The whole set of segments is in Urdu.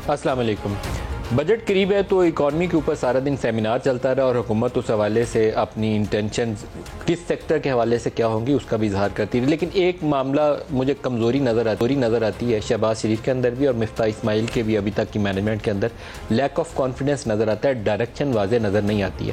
السلام علیکم. بجٹ قریب ہے تو اکانومی کے اوپر سارا دن سیمینار چلتا رہا اور حکومت اس حوالے سے اپنی انٹینشنز کس سیکٹر کے حوالے سے کیا ہوں گی اس کا بھی اظہار کرتی رہی. لیکن ایک معاملہ مجھے کمزوری نظر آتی ہے شہباز شریف کے اندر بھی اور مفتاح اسماعیل کے بھی ابھی تک کی مینجمنٹ کے اندر لیک آف کانفیڈنس نظر آتا ہے, ڈائریکشن واضح نظر نہیں آتی ہے.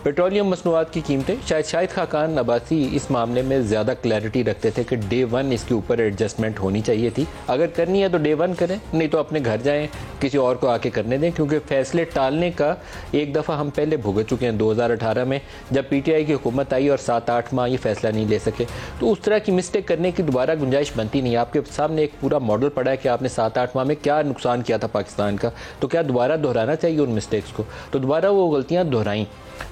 پیٹرولیم مصنوعات کی قیمتیں شاہد خاقان عباسی اس معاملے میں زیادہ کلیئرٹی رکھتے تھے کہ ڈے ون اس کے اوپر ایڈجسٹمنٹ ہونی چاہیے تھی. اگر کرنی ہے تو ڈے ون کریں, نہیں تو اپنے گھر جائیں, کسی اور کو آ کے کرنے دیں, کیونکہ فیصلے ٹالنے کا ایک دفعہ ہم پہلے بھگت چکے ہیں 2018 میں جب پی ٹی آئی کی حکومت آئی اور 7-8 ماہ یہ فیصلہ نہیں لے سکے. تو اس طرح کی مسٹیک کرنے کی دوبارہ گنجائش بنتی نہیں. آپ کے سامنے ایک پورا ماڈل پڑا ہے کہ آپ نے 7-8 ماہ میں کیا نقصان کیا تھا پاکستان کا, تو کیا دوبارہ دہرانا چاہیے ان مسٹیکس کو؟ تو دوبارہ وہ غلطیاں دہرائیں.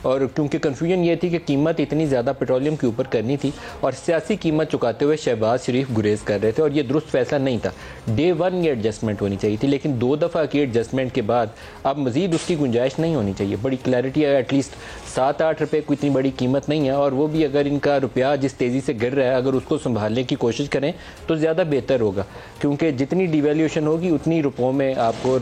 اور کیونکہ کنفیوژن یہ تھی کہ قیمت اتنی زیادہ پیٹرولیم کے اوپر کرنی تھی اور سیاسی قیمت چکاتے ہوئے شہباز شریف گریز کر رہے تھے, اور یہ درست فیصلہ نہیں تھا. ڈے ون یہ ایڈجسٹمنٹ ہونی چاہیے تھی, لیکن 2 دفعہ کی ایڈجسٹمنٹ کے بعد اب مزید اس کی گنجائش نہیں ہونی چاہیے. بڑی کلیئرٹی ہے, ایٹ لیسٹ 7-8 روپے کوئی اتنی بڑی قیمت نہیں ہے, اور وہ بھی اگر ان کا روپیہ جس تیزی سے گر رہا ہے اگر اس کو سنبھالنے کی کوشش کریں تو زیادہ بہتر ہوگا, کیونکہ جتنی ڈی ویلیوشن ہوگی اتنی روپوں میں آپ کو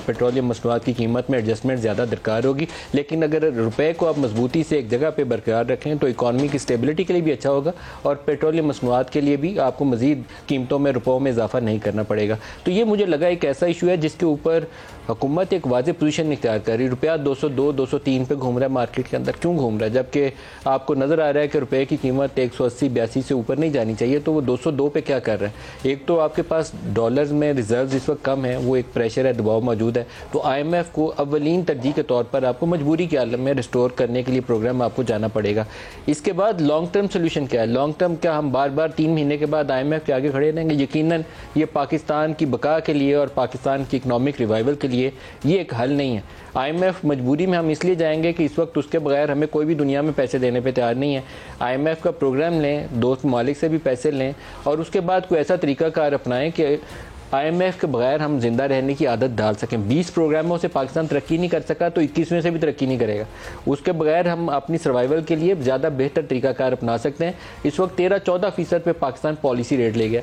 پیٹرولیم مصنوعات کی قیمت میں ایڈجسٹمنٹ زیادہ درکار ہوگی. لیکن اگر روپے کو آپ مضبوطی سے ایک جگہ پہ برقرار رکھیں تو اکانومی کی اسٹیبلٹی کے لیے بھی اچھا ہوگا اور پیٹرولیم مصنوعات کے لیے بھی آپ کو مزید قیمتوں میں روپوں میں اضافہ نہیں کرنا پڑے گا. تو یہ مجھے لگا ایک ایسا ایشو ہے جس کے اوپر حکومت ایک واضح پوزیشن اختیار کر رہی. روپیہ 202-203 پہ گھوم رہا ہے مارکیٹ کے اندر, کیوں گھوم رہا ہے جبکہ آپ کو نظر آ رہا ہے کہ روپے کی قیمت 180-82 سے اوپر نہیں جانی چاہیے, تو وہ 202 پہ کیا کر رہا ہے؟ ایک تو آپ کے پاس ڈالرز میں ریزروز اس وقت کم ہیں, وہ ایک پریشر ہے, دباؤ موجود ہے. تو آئی ایم ایف کو اولین ترجیح کے طور پر آپ کو مجبوری کے عالم میں ریسٹور کرنے کے لیے پروگرام آپ کو جانا پڑے گا. اس کے بعد لانگ ٹرم سولوشن کیا ہے؟ لانگ ٹرم کیا ہم بار بار 3 مہینے کے بعد آئی ایم ایف کے آگے کھڑے رہیں گے؟ یقیناً یہ پاکستان کی بقا کے لیے اور پاکستان کی اکنامک ریوائول کے لیے یہ ایک حل نہیں ہے. آئی ایم ایف مجبوری میں ہم اس لیے جائیں گے کہ اس وقت اس کے بغیر ہمیں کوئی بھی دنیا میں پیسے دینے پہ تیار نہیں ہے. آئی ایم ایف کا پروگرام لیں, دوست ممالک سے بھی پیسے لیں, اور اس کے بعد کوئی ایسا طریقہ کار اپنائیں کہ آئی ایم ایف کے بغیر ہم زندہ رہنے کی عادت ڈال سکیں. 20 پروگراموں سے پاکستان ترقی نہیں کر سکا تو 21ویں سے بھی ترقی نہیں کرے گا. اس کے بغیر ہم اپنی سروائیول کے لیے زیادہ بہتر طریقہ کار اپنا سکتے ہیں. اس وقت 13-14% پہ پاکستان پالیسی ریٹ لے گیا.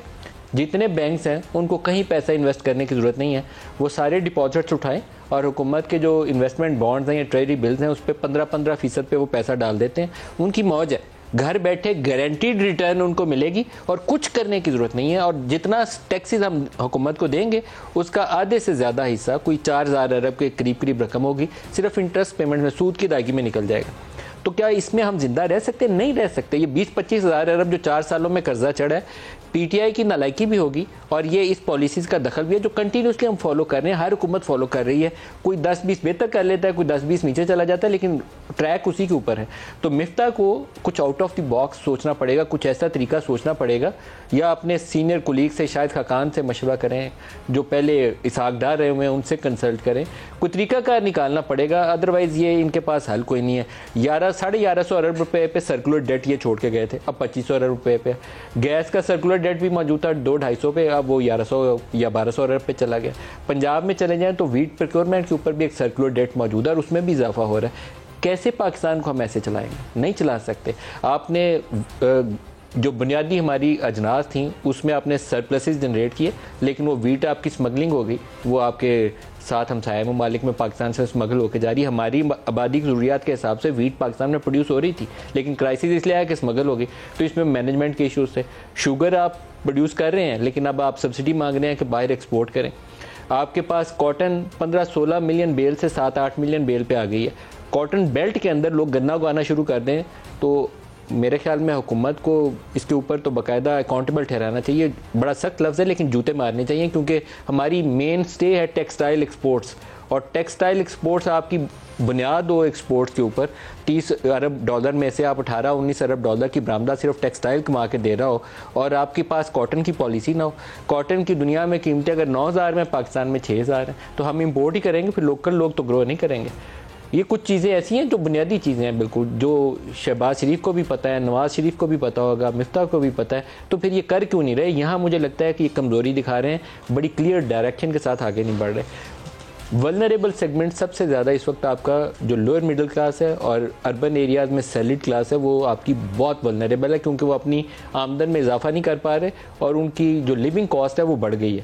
جتنے بینکس ہیں ان کو کہیں پیسہ انویسٹ کرنے کی ضرورت نہیں ہے, وہ سارے ڈپازٹس اٹھائیں اور حکومت کے جو انویسٹمنٹ بانڈز ہیں یا ٹریجری بلز ہیں اس پہ 15% پہ وہ پیسہ ڈال دیتے ہیں. ان کی موج ہے, گھر بیٹھے گارنٹیڈ ریٹرن ان کو ملے گی اور کچھ کرنے کی ضرورت نہیں ہے. اور جتنا ٹیکسز ہم حکومت کو دیں گے اس کا آدھے سے زیادہ حصہ, کوئی 4,000 ارب کے قریب رقم ہوگی, صرف انٹرسٹ پیمنٹ میں سود کی ادائیگی میں نکل جائے گا. تو کیا اس میں ہم زندہ رہ سکتے؟ نہیں رہ سکتے. یہ 20-25 ہزار ارب جو 4 سالوں میں قرضہ چڑھا ہے, پی ٹی آئی کی نالائکی بھی ہوگی اور یہ اس پالیسیز کا دخل بھی ہے جو کنٹینیوسلی ہم فالو کر رہے ہیں, ہر حکومت فالو کر رہی ہے. کوئی 10-20 بہتر کر لیتا ہے, کوئی 10-20 نیچے چلا جاتا ہے, لیکن ٹریک اسی کے اوپر ہے. تو مفتاح کو کچھ آؤٹ آف دی باکس سوچنا پڑے گا, کچھ ایسا طریقہ سوچنا پڑے گا, یا اپنے سینئر کولیگ سے شاہد خاقان سے مشورہ کریں جو پہلے اسحاق ڈار رہے ہوئے ہیں, ان سے کنسلٹ کریں, کوئی طریقہ کار نکالنا پڑے گا. ادروائز یہ ان کے پاس حل کوئی نہیں ہے. 1100-1150 ارب روپے پہ سرکولر ڈیٹ یہ چھوڑ کے گئے تھے, اب 2500 ارب روپے پہ. گیس کا سرکولر ڈیٹ بھی موجود تھا 200-250 پہ, اب وہ 1100 یا 1200 ارب پہ چلا گیا. پنجاب میں چلے جائیں تو ویٹ پروکیورمنٹ کے اوپر بھی ایک سرکولر ڈیٹ موجود ہے اور اس میں بھی اضافہ ہو رہا ہے. کیسے پاکستان کو ہم ایسے چلائیں گے؟ نہیں چلا سکتے. آپ نے جو بنیادی ہماری اجناس تھیں اس میں آپ نے سرپلسز جنریٹ کیے, لیکن وہ ویٹ آپ کی سمگلنگ ہو گئی, وہ آپ کے ساتھ ہمسایہ ممالک میں پاکستان سے سمگل ہو کے جا رہی ہے. ہماری آبادی کی ضروریات کے حساب سے ویٹ پاکستان میں پروڈیوس ہو رہی تھی, لیکن کرائسس اس لیے آیا کہ سمگل ہو گئی. تو اس میں مینجمنٹ کے ایشوز تھے. شوگر آپ پروڈیوس کر رہے ہیں لیکن اب آپ سبسڈی مانگ رہے ہیں کہ باہر ایکسپورٹ کریں. آپ کے پاس کاٹن 15-16 ملین بیل سے 7-8 ملین بیل پہ آ گئی ہے. کاٹن بیلٹ کے اندر لوگ گنا اگانا شروع کر دیں تو میرے خیال میں حکومت کو اس کے اوپر تو باقاعدہ اکاؤنٹیبل ٹھہرانا چاہیے. بڑا سخت لفظ ہے لیکن جوتے مارنے چاہیے, کیونکہ ہماری مین سٹے ہے ٹیکسٹائل ایکسپورٹس, اور ٹیکسٹائل ایکسپورٹس آپ کی بنیاد ہو ایکسپورٹس کے اوپر. 30 ارب ڈالر میں سے آپ 18-19 ارب ڈالر کی برآمدہ صرف ٹیکسٹائل کما کے دے رہا ہو, اور آپ کے پاس کاٹن کی پالیسی نہ ہو. کاٹن کی دنیا میں قیمتیں اگر 9,000 میں, پاکستان میں 6,000 ہیں, تو ہم امپورٹ ہی کریں گے, پھر لوکل لوگ تو گرو نہیں کریں گے. یہ کچھ چیزیں ایسی ہیں جو بنیادی چیزیں ہیں بالکل, جو شہباز شریف کو بھی پتہ ہے, نواز شریف کو بھی پتہ ہوگا, مفتاح کو بھی پتہ ہے, تو پھر یہ کر کیوں نہیں رہے؟ یہاں مجھے لگتا ہے کہ یہ کمزوری دکھا رہے ہیں, بڑی کلیئر ڈائریکشن کے ساتھ آگے نہیں بڑھ رہے. ولنریبل سیگمنٹ سب سے زیادہ اس وقت آپ کا جو لوئر مڈل کلاس ہے اور اربن ایریاز میں سیلڈ کلاس ہے, وہ آپ کی بہت ولنریبل ہے, کیونکہ وہ اپنی آمدن میں اضافہ نہیں کر پا رہے اور ان کی جو لیونگ کاسٹ ہے وہ بڑھ گئی ہے.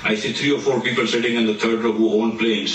I see 3 or 4 people sitting in the third row who own planes.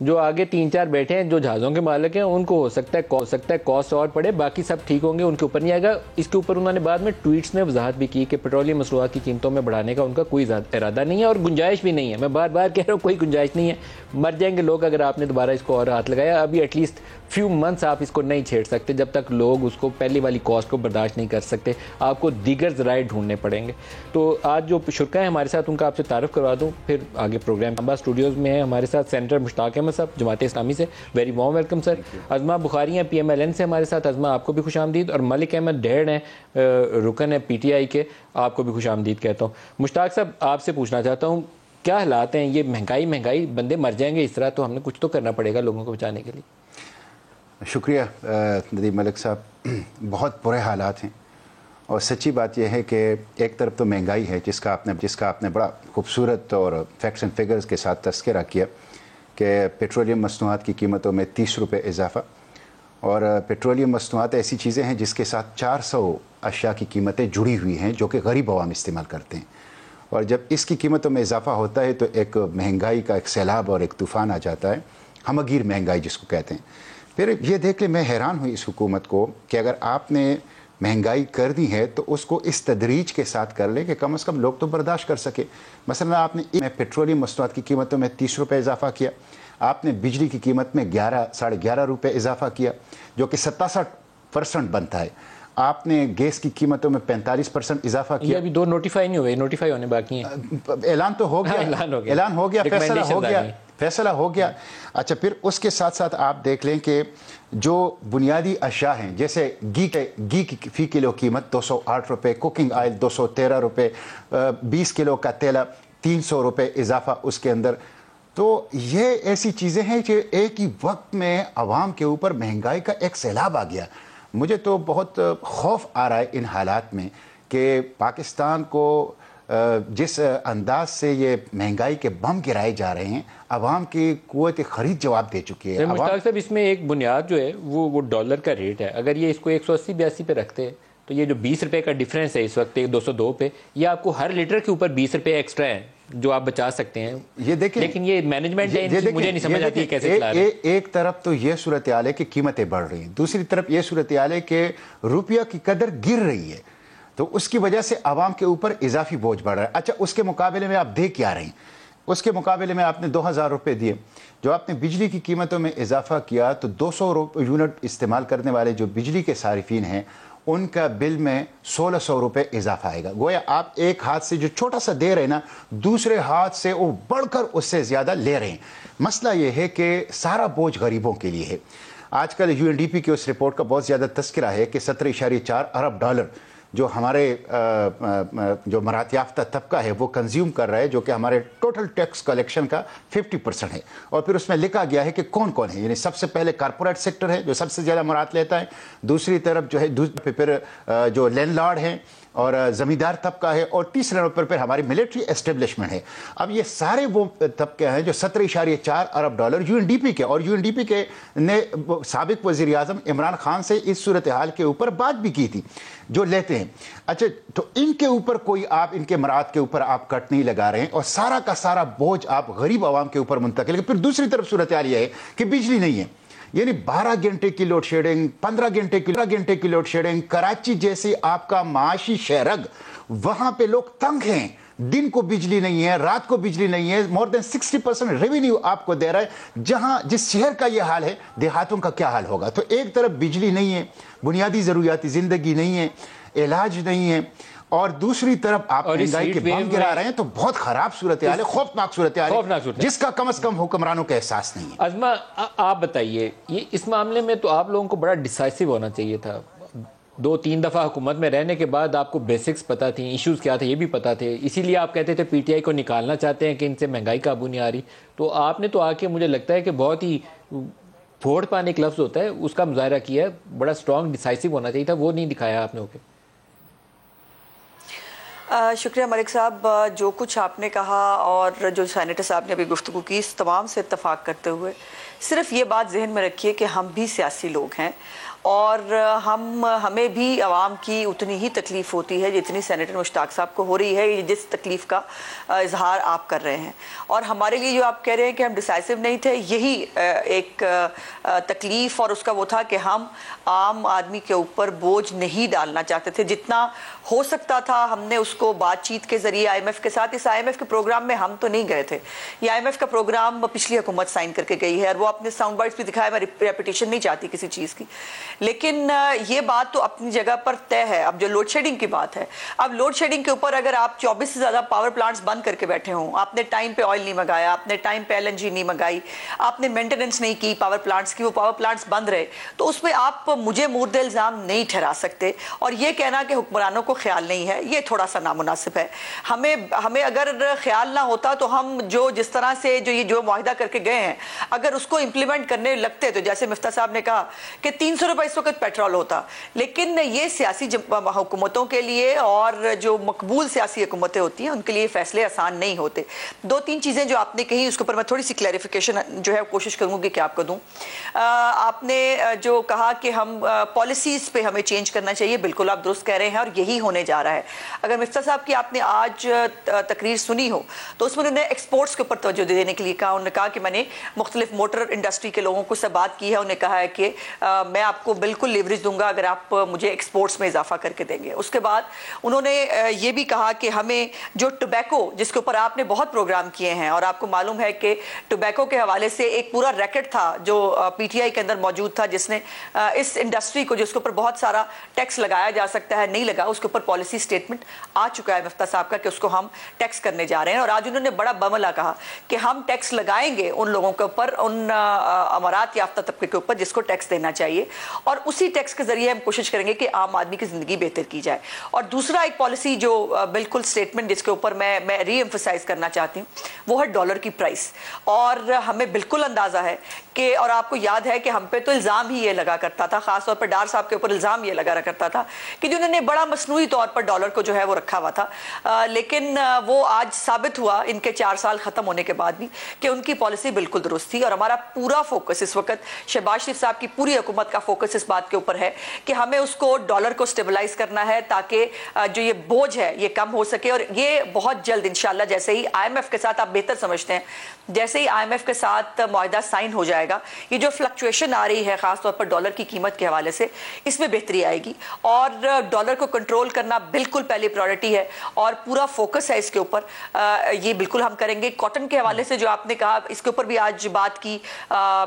جو آگے 3-4 بیٹھے ہیں جو جہازوں کے مالک ہیں ان کو ہو سکتا ہے کاسٹ اور پڑے، باقی سب ٹھیک ہوں گے، ان کے اوپر نہیں آئے گا۔ اس کے اوپر انہوں نے بعد میں ٹویٹس میں وضاحت بھی کی کہ پیٹرولیم مصنوعات کی قیمتوں میں بڑھانے کا ان کا کوئی ارادہ نہیں ہے اور گنجائش بھی نہیں ہے۔ میں بار بار کہہ رہا ہوں کوئی گنجائش نہیں ہے، مر جائیں گے لوگ اگر آپ نے دوبارہ اس کو اور ہاتھ لگایا۔ ابھی ایٹ لیسٹ فیو منتھس آپ اس کو نہیں چھیڑ سکتے جب تک لوگ اس کو پہلی والی کاسٹ کو برداشت نہیں کر سکتے، آپ کو دیگر ذرائع ڈھونڈنے پڑیں گے۔ تو آج جو شرکا ہیں ہمارے ساتھ ان کا آپ سے تعارف کروا دوں، پھر آگے پروگرام۔ امبا اسٹوڈیوز میں ہیں ہمارے ساتھ سینیٹر مشتاق احمد صاحب جماعت اسلامی سے، ویری وارم ویلکم سر۔ ازما بخاری ہیں PMLN سے ہمارے ساتھ، ازما آپ کو بھی خوش آمدید۔ اور ملک احمد ڈھیڑ ہیں رکن ہیں PTI کے، آپ کو بھی خوش آمدید کہتا ہوں۔ مشتاق صاحب آپ سے پوچھنا چاہتا ہوں کیا حالات ہیں؟ یہ مہنگائی بندے مر جائیں گے اس طرح، تو ہم نے کچھ تو کرنا پڑے گا لوگوں کو بچانے کے لیے۔ شکریہ ندیم ملک صاحب، بہت برے حالات ہیں اور سچی بات یہ ہے کہ ایک طرف تو مہنگائی ہے جس کا آپ نے بڑا خوبصورت اور فیکٹس اینڈ فگرز کے ساتھ تذکرہ کیا کہ پیٹرولیم مصنوعات کی قیمتوں میں 30 روپے اضافہ، اور پیٹرولیم مصنوعات ایسی چیزیں ہیں جس کے ساتھ 400 اشیاء کی قیمتیں جڑی ہوئی ہیں جو کہ غریب عوام استعمال کرتے ہیں، اور جب اس کی قیمتوں میں اضافہ ہوتا ہے تو ایک مہنگائی کا ایک سیلاب اور ایک طوفان آ جاتا ہے، ہمگیر مہنگائی جس کو کہتے ہیں۔ پھر یہ دیکھ لیں، میں حیران ہوئی اس حکومت کو کہ اگر آپ نے مہنگائی کر دی ہے تو اس کو اس تدریج کے ساتھ کر لیں کہ کم از کم لوگ تو برداشت کر سکے۔ مثلا آپ نے پیٹرولیم مصنوعات کی قیمتوں میں 30 روپے اضافہ کیا، آپ نے بجلی کی قیمت میں 11.5 روپے اضافہ کیا جو کہ 67% بنتا ہے، آپ نے گیس کی قیمتوں میں 45% اضافہ کیا۔ یہ ابھی 2 نوٹیفائی نہیں ہوئے، نوٹیفائی ہونے باقی ہیں۔ اعلان تو ہو گیا، اعلان ہو گیا، فیصلہ ہو گیا۔ اچھا، پھر اس کے ساتھ ساتھ آپ دیکھ لیں کہ جو بنیادی اشیاء ہیں جیسے گھی کی فی کلو قیمت 208 روپے، کوکنگ آئل 213 روپے، 20 کلو کا تیل 300 روپے اضافہ اس کے اندر۔ تو یہ ایسی چیزیں ہیں کہ ایک ہی وقت میں عوام کے اوپر مہنگائی کا ایک سیلاب آ گیا۔ مجھے تو بہت خوف آ رہا ہے ان حالات میں کہ پاکستان کو جس انداز سے یہ مہنگائی کے بم گرائے جا رہے ہیں، عوام کی قوت خرید جواب دے چکی ہے۔ مشتاق صاحب اس میں ایک بنیاد جو ہے وہ ڈالر کا ریٹ ہے، اگر یہ اس کو 180-82 پہ رکھتے ہیں تو یہ جو 20 روپے کا ڈیفرنس ہے اس وقت 202 پہ، یہ آپ کو ہر لیٹر کے اوپر 20 روپے ایکسٹرا ہے جو آپ بچا سکتے ہیں۔ یہ دیکھیں، لیکن یہ مینجمنٹ ہے، مجھے نہیں سمجھ آتی ہے کیسے چلا رہے ہیں۔ ایک طرف تو یہ صورتحال ہے کہ قیمتیں بڑھ رہی ہیں، دوسری طرف یہ صورتحال ہے کہ روپیہ کی قدر گر رہی ہے، تو اس کی وجہ سے عوام کے اوپر اضافی بوجھ بڑھ رہا ہے۔ اچھا، اس کے مقابلے میں آپ دیکھ کیا رہے ہیں؟ اس کے مقابلے میں آپ نے 2000 روپے دیے، جو آپ نے بجلی کی قیمتوں میں اضافہ کیا تو 200 یونٹ استعمال کرنے والے جو بجلی کے صارفین ہیں ان کا بل میں 1600 روپے اضافہ آئے گا۔ گویا آپ ایک ہاتھ سے جو چھوٹا سا دے رہے ہیں نا، دوسرے ہاتھ سے وہ بڑھ کر اس سے زیادہ لے رہے ہیں۔ مسئلہ یہ ہے کہ سارا بوجھ غریبوں کے لیے ہے۔ آج کل UNDP کی اس رپورٹ کا بہت زیادہ تذکرہ ہے کہ 17.4 ارب ڈالر جو ہمارے جو مرات یافتہ طبقہ ہے وہ کنزیوم کر رہا ہے، جو کہ ہمارے ٹوٹل ٹیکس کلیکشن کا 50% ہے، اور پھر اس میں لکھا گیا ہے کہ کون کون ہے، یعنی سب سے پہلے کارپوریٹ سیکٹر ہے جو سب سے زیادہ مرات لیتا ہے، دوسری طرف جو ہے پھر جو لینڈ لارڈ ہیں اور زمیندار طبقہ ہے، اور تیسرے نمبر پر ہماری ملٹری اسٹیبلشمنٹ ہے۔ اب یہ سارے وہ طبقے ہیں جو 17.4 ارب ڈالر UNDP کے، اور UNDP کے نے سابق وزیر اعظم عمران خان سے اس صورتحال کے اوپر بات بھی کی تھی، جو لیتے ہیں۔ اچھا، تو ان کے اوپر کوئی آپ ان کے مراد کے اوپر آپ کٹ نہیں لگا رہے ہیں اور سارا کا سارا بوجھ آپ غریب عوام کے اوپر منتقل ہیں۔ پھر دوسری طرف صورتحال یہ ہے کہ بجلی نہیں ہے، یعنی 12 گھنٹے کی لوڈ شیڈنگ، 15 گھنٹے کی لوڈ شیڈنگ۔ کراچی جیسی آپ کا معاشی شہرگ، وہاں پہ لوگ تنگ ہیں، دن کو بجلی نہیں ہے، رات کو بجلی نہیں ہے، مور دین 60% ریونیو آپ کو دے رہا ہے۔ جہاں جس شہر کا یہ حال ہے، دیہاتوں کا کیا حال ہوگا؟ تو ایک طرف بجلی نہیں ہے، بنیادی ضروریاتی زندگی نہیں ہے، علاج نہیں ہے، اور دوسری طرف آپ مہنگائی کے بم گرا رہے ہیں، تو بہت خراب صورتحال ہے، خوفناک صورتحال ہے، جس کا کم از کم حکمرانوں کا احساس نہیں ہے۔ ازما آپ بتائیے، یہ اس معاملے میں تو آپ لوگوں کو بڑا ڈیسائسو ہونا چاہیے تھا۔ 2-3 دفعہ حکومت میں رہنے کے بعد آپ کو بیسکس پتہ تھیں، ایشوز کیا تھے یہ بھی پتہ تھے، اسی لیے آپ کہتے تھے PTI کو نکالنا چاہتے ہیں کہ ان سے مہنگائی قابو نہیں آ رہی۔ تو آپ نے تو آ کے مجھے لگتا ہے کہ بہت ہی پھوڑ پان ایک لفظ ہوتا ہے اس کا مظاہرہ کیا ہے، بڑا اسٹرانگ ڈیسائسو ہونا چاہیے تھا، وہ نہیں دکھایا آپ نے۔ اوکے، شکریہ ملک صاحب، جو کچھ آپ نے کہا اور جو سینیٹر صاحب نے ابھی گفتگو کی، اس تمام سے اتفاق کرتے ہوئے صرف یہ بات ذہن میں رکھیے کہ ہم بھی سیاسی لوگ ہیں اور ہمیں بھی عوام کی اتنی ہی تکلیف ہوتی ہے جتنی سینیٹر مشتاق صاحب کو ہو رہی ہے، جس تکلیف کا اظہار آپ کر رہے ہیں. اور ہمارے لیے جو آپ کہہ رہے ہیں کہ ہم ڈیسائسو نہیں تھے، یہی ایک تکلیف اور اس کا وہ تھا کہ ہم عام آدمی کے اوپر بوجھ نہیں ڈالنا چاہتے تھے. جتنا ہو سکتا تھا ہم نے اس کو بات چیت کے ذریعے آئی ایم ایف کے ساتھ، اس آئی ایم ایف کے پروگرام میں ہم تو نہیں گئے تھے، یہ آئی ایم ایف کا پروگرام پچھلی حکومت سائن کر کے گئی ہے اور وہ اپنے ساؤنڈ بائٹس بھی دکھایا. میں ریپیٹیشن نہیں چاہتی کسی چیز کی، لیکن یہ بات تو اپنی جگہ پر طے ہے. اب جو لوڈ شیڈنگ کی بات ہے، اب لوڈ شیڈنگ کے اوپر اگر آپ 24 سے زیادہ پاور پلانٹس بند کر کے بیٹھے ہوں، آپ نے ٹائم پہ آئل نہیں منگایا، آپ نے ٹائم پہ LNG نہیں منگائی، آپ نے مینٹیننس نہیں کی پاور پلانٹس کی، وہ پاور پلانٹس بند رہے، تو اس پہ آپ مجھے مورد الزام نہیں ٹھہرا سکتے. اور یہ کہنا کہ حکمرانوں کو خیال نہیں ہے، یہ تھوڑا سا نامناسب ہے. ہمیں اگر خیال نہ ہوتا تو ہم جس طرح سے جو معاہدہ کر کے گئے ہیں اگر اس کو امپلیمنٹ کرنے لگتے، تو جیسے مفتاح صاحب نے کہا کہ 300 روپے اس وقت پیٹرول ہوتا، لیکن یہ سیاسی حکومتوں کے لیے اور جو مقبول سیاسی حکومتیں ہوتی ہیں ان کے لیے فیصلے آسان نہیں ہوتے. 2-3 چیزیں جو آپ نے کہی اس کے اوپر میں تھوڑی سی کلیریفیکیشن جو ہے کوشش کروں گی کہ آپ کو دوں. آپ نے جو کہا کہ ہم پالیسیز پہ ہمیں چینج کرنا چاہیے، بالکل آپ درست کہہ رہے ہیں اور یہی ہونے جا رہا ہے. اگر مفتاح صاحب کی آپ نے آج تقریر سنی ہو تو اس میں انہوں نے ایکسپورٹس کے اوپر توجہ دینے کے لیے کہا. انہوں نے کہا کہ میں نے مختلف موٹر انڈسٹری کے لوگوں کو سے بات کی ہے، انہوں نے کہا ہے کہ میں آپ کو بالکل لیوریج دوں گا اگر آپ مجھے ایکسپورٹس میں اضافہ کر کے دیں گے. اس کے بعد انہوں نے یہ بھی کہا کہ ہمیں جو ٹوبیکو جس کے اوپر آپ نے بہت پروگرام کیے ہیں اور آپ کو معلوم ہے کہ ٹوبیکو کے حوالے سے ایک پورا ریکٹ تھا جو PTI کے اندر موجود تھا، جس نے اس انڈسٹری کو جس کے اوپر بہت سارا ٹیکس لگایا جا سکتا ہے نہیں لگا، اس کے اوپر پالیسی سٹیٹمنٹ آ چکا ہے مفتاح صاحب کا کہ اس کو ہم ٹیکس کرنے جا رہے ہیں. اور آج انہوں نے بڑا بملہ کہا کہ ہم ٹیکس لگائیں گے ان لوگوں کے اوپر، ان امارات یافتہ طبقے کے اوپر جس کو ٹیکس دینا چاہیے، اور اسی ٹیکس کے ذریعے ہم کوشش کریں گے کہ عام آدمی کی زندگی بہتر کی جائے. اور دوسرا ایک پالیسی جو بالکل سٹیٹمنٹ جس کے اوپر میں ری ایمفسائز کرنا چاہتی ہوں وہ ہے ڈالر کی پرائس. اور ہمیں بالکل اندازہ ہے کہ، اور آپ کو یاد ہے کہ ہم پہ تو الزام ہی یہ لگا کرتا تھا، خاص طور پر ڈار صاحب کے اوپر الزام یہ لگا کرتا تھا کہ جنہوں نے بڑا مصنوعی طور پر ڈالر کو جو ہے وہ رکھا ہوا تھا، لیکن وہ آج ثابت ہوا ان کے 4 سال ختم ہونے کے بعد بھی کہ ان کی پالیسی بالکل درست تھی. اور ہمارا پورا فوکس اس وقت، شہباز شریف صاحب کی پوری حکومت کا فوکس اس بات کے اوپر ہے کہ ہمیں اس کو ڈالر کو سٹیبلائز کرنا ہے تاکہ جو یہ بوجھ ہے یہ کم ہو سکے. اور یہ بہت جلد انشاءاللہ جیسے ہی IMF کے ساتھ، آپ بہتر سمجھتے ہیں، جیسے ہی IMF کے ساتھ معاہدہ سائن ہو جائے گا، یہ جو فلکچویشن آ رہی ہے خاص طور پر ڈالر کی قیمت کے حوالے سے، اس میں بہتری آئے گی. اور ڈالر کو کنٹرول کرنا بالکل پہلی پرائورٹی ہے اور پورا فوکس ہے اس کے اوپر. یہ بالکل ہم کریں گے. کاٹن کے حوالے سے جو آپ نے کہا اس کے اوپر بھی آج بات کی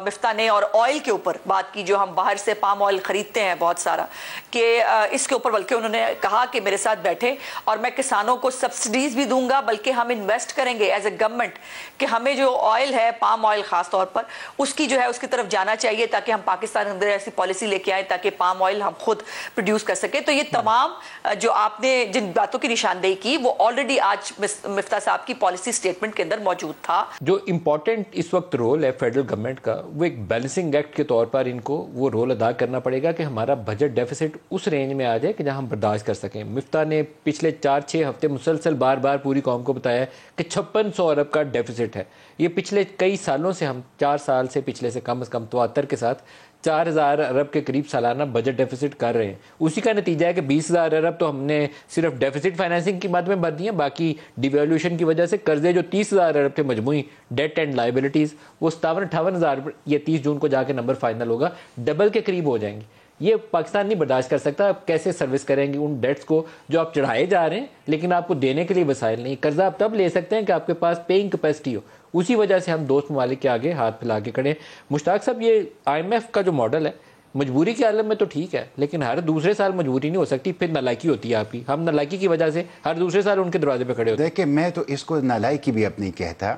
مفتاح نے، اور آئل کے اوپر بات کی جو ہم باہر سے پام آئل خریدتے ہیں بہت سارا، کہ اس کے اوپر بلکہ انہوں نے کہا کہ میرے ساتھ بیٹھے اور میں کسانوں کو سبسڈیز بھی دوں گا، بلکہ ہم انویسٹ کریں گے ایز اے گورنمنٹ کہ ہمیں جو آئل ہے پام آئل خاص طور پر اس کی جو ہے اس کی طرف جانا چاہیے تاکہ ہم پاکستان کے اندر ایسی پالیسی لے کے آئیں تاکہ پام آئل ہم خود پروڈیوس کر سکیں. تو یہ تمام جو آپ نے جن باتوں کی نشاندہی کی وہ آلریڈی آج مفتاح صاحب کی پالیسی سٹیٹمنٹ کے اندر موجود تھا. جو امپورٹنٹ اس وقت رول ہے فیڈرل گورنمنٹ کا، وہ ایک بیلنسنگ ایکٹ کے طور پر ان کو وہ رول ادا کرنا پڑے گا کہ ہمارا بجٹ ڈیفیسٹ اس رینج میں آ جائے کہ جہاں ہم برداشت کر سکیں. مفتاح نے پچھلے 4-6 ہفتے مسلسل بار بار پوری قوم کو بتایا کہ 5600 ارب کا ڈیفیسٹ ہے. یہ پچھلے کئی سالوں سے، ہم 4 سال سے پچھلے سے کم از کم 73 کے ساتھ 4000 ارب کے قریب سالانہ بجٹ ڈیفیسٹ کر رہے ہیں. اسی کا نتیجہ ہے کہ 20000 ارب تو ہم نے صرف ڈیفیسٹ فائنینسنگ کی مد میں بھر دی ہیں، باقی ڈیویلیوشن کی وجہ سے قرضے جو 30000 ارب تھے مجموعی ڈیٹ اینڈ لائبلٹیز، وہ 57-58 یہ 30 جون کو جا کے نمبر فائنل ہوگا، ڈبل کے قریب ہو جائیں گے. یہ پاکستان نہیں برداشت کر سکتا. آپ کیسے سروس کریں گے ان ڈیٹس کو جو آپ چڑھائے جا رہے ہیں لیکن آپ کو دینے کے لیے وسائل نہیں. قرضہ آپ تب لے سکتے ہیں کہ آپ کے پاس پیئنگ کیپیسٹی ہو. اسی وجہ سے ہم دوست ممالک کے آگے ہاتھ پھیلا کے کھڑے ہیں. مشتاق صاحب، یہ IMF کا جو ماڈل ہے مجبوری کے عالم میں تو ٹھیک ہے، لیکن ہر دوسرے سال مجبوری نہیں ہو سکتی، پھر نالائکی ہوتی ہے آپ کی. ہم نالائکی کی وجہ سے ہر دوسرے سال ان کے دروازے پہ کھڑے ہوتے ہیں. دیکھیں، میں تو اس کو نالائکی بھی اب نہیں کہتا.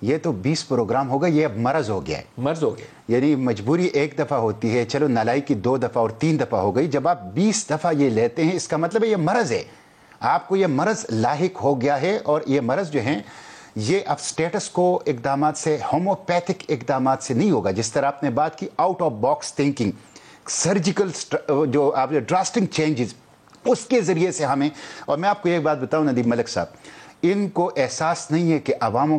یہ تو 20 پروگرام ہو گئے، یہ اب مرض ہو گیا ہے. مرض ہو گیا. یعنی مجبوری ایک دفعہ ہوتی ہے، چلو نالائکی 2 دفعہ اور 3 دفعہ ہو گئی. جب آپ 20 دفعہ یہ لیتے ہیں اس کا مطلب ہے یہ مرض ہے. آپ کو یہ مرض لاحق ہو گیا ہے. اور یہ مرض جو ہیں یہ اب سٹیٹس کو اقدامات سے، ہوموپیتھک اقدامات سے نہیں ہوگا. جس طرح آپ نے بات کی out of box thinking, surgical جو آپ ڈراسٹنگ چینجز، اس کے ذریعے سے ہمیں. اور میں آپ کو ایک بات بتاؤں ندیم ملک صاحب، ان کو احساس نہیں ہے کہ عوام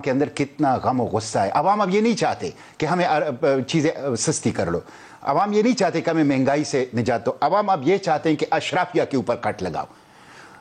کے اندر کتنا غم و غصہ ہے. عوام اب یہ نہیں چاہتے کہ ہمیں چیزیں سستی کر لو. عوام یہ نہیں چاہتے کہ ہمیں مہنگائی سے نجات دو. عوام اب یہ چاہتے ہیں کہ اشرافیہ کے اوپر کٹ لگاؤ,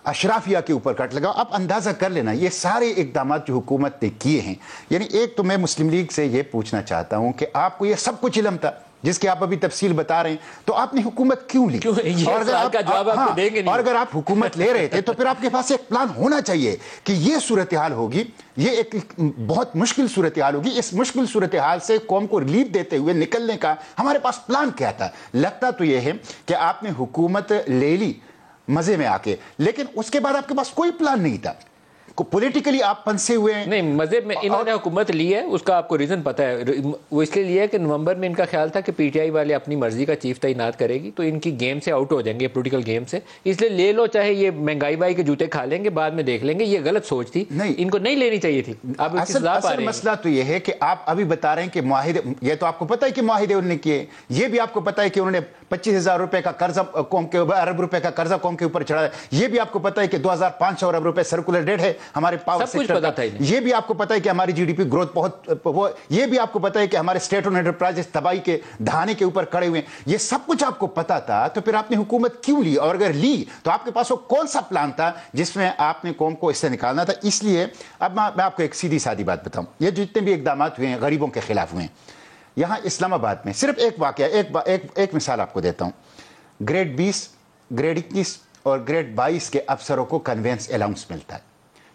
اشرافیہ کے اوپر کٹ لگاؤ. آپ اندازہ کر لینا یہ سارے اقدامات جو حکومت نے کیے ہیں. یعنی ایک تو میں مسلم لیگ سے یہ پوچھنا چاہتا ہوں کہ آپ کو یہ سب کچھ علم تھا جس کی آپ ابھی تفصیل بتا رہے ہیں, تو آپ نے حکومت کیوں لی؟ اور اگر آپ حکومت لے رہے تھے تو پھر آپ کے پاس ایک پلان ہونا چاہیے کہ یہ صورتحال ہوگی, یہ ایک بہت مشکل صورتحال ہوگی. اس مشکل صورتحال سے قوم کو ریلیف دیتے ہوئے نکلنے کا ہمارے پاس پلان کیا تھا؟ لگتا تو یہ ہے کہ آپ نے حکومت لے لی مزے میں آ کے, لیکن اس کے بعد آپ کے پاس کوئی پلان نہیں تھا. پولیٹیکلی آپ پنسے ہوئے ہیں. نہیں, مذہب میں انہوں نے حکومت لی ہے, اس کا آپ کو ریزن پتا ہے. وہ اس لیے لیا ہے کہ نومبر میں ان کا خیال تھا کہ پی ٹی آئی والے اپنی مرضی کا چیف تعینات کرے گی تو ان کی گیم سے آؤٹ ہو جائیں گے, پولیٹیکل گیم سے. اس لیے لے لو, چاہے یہ مہنگائی بائی کے جوتے کھا لیں گے, بعد میں دیکھ لیں گے. یہ غلط سوچ تھی, ان کو نہیں لینی چاہیے تھی. اب اصل مسئلہ تو یہ ہے کہ آپ ابھی بتا رہے ہیں کہ معاہدے, یہ تو آپ کو پتا ہے کہ معاہدے انہوں نے کیے, یہ بھی آپ کو پتا ہے کہ انہوں نے 25,000 روپے کا قرضہ قوم کے, ارب روپے کا قرضہ قوم کے اوپر چڑھایا. یہ بھی آپ کو پتا ہے کہ 2,500 ارب روپے سرکولر ڈیٹ ہے ہمارے پاور سیکٹر. یہ بھی آپ کو پتا ہے کہ ہماری جی ڈی پی گروتھ بہت, یہ بھی آپ کو پتا ہے کہ ہمارے اسٹیٹ اور انٹرپرائز تباہی کے دہانے کے اوپر کھڑے ہوئے ہیں. یہ سب کچھ آپ کو پتا تھا, تو پھر آپ نے حکومت کیوں لی؟ اور اگر لی تو آپ کے پاس وہ کون سا پلان تھا جس میں آپ نے قوم کو اس سے نکالنا تھا؟ اس لیے اب میں آپ کو ایک سیدھی سادی بات بتاؤں. یہ جتنے بھی اقدامات ہوئے ہیں غریبوں کے خلاف ہوئے ہیں, یہاں اسلام آباد میں صرف ایک واقعہ, ایک مثال آپ کو دیتا ہوں. گریڈ 20, گریڈ 21 اور گریڈ 22 کے افسروں کو کنوینس الاؤنس ملتا ہے,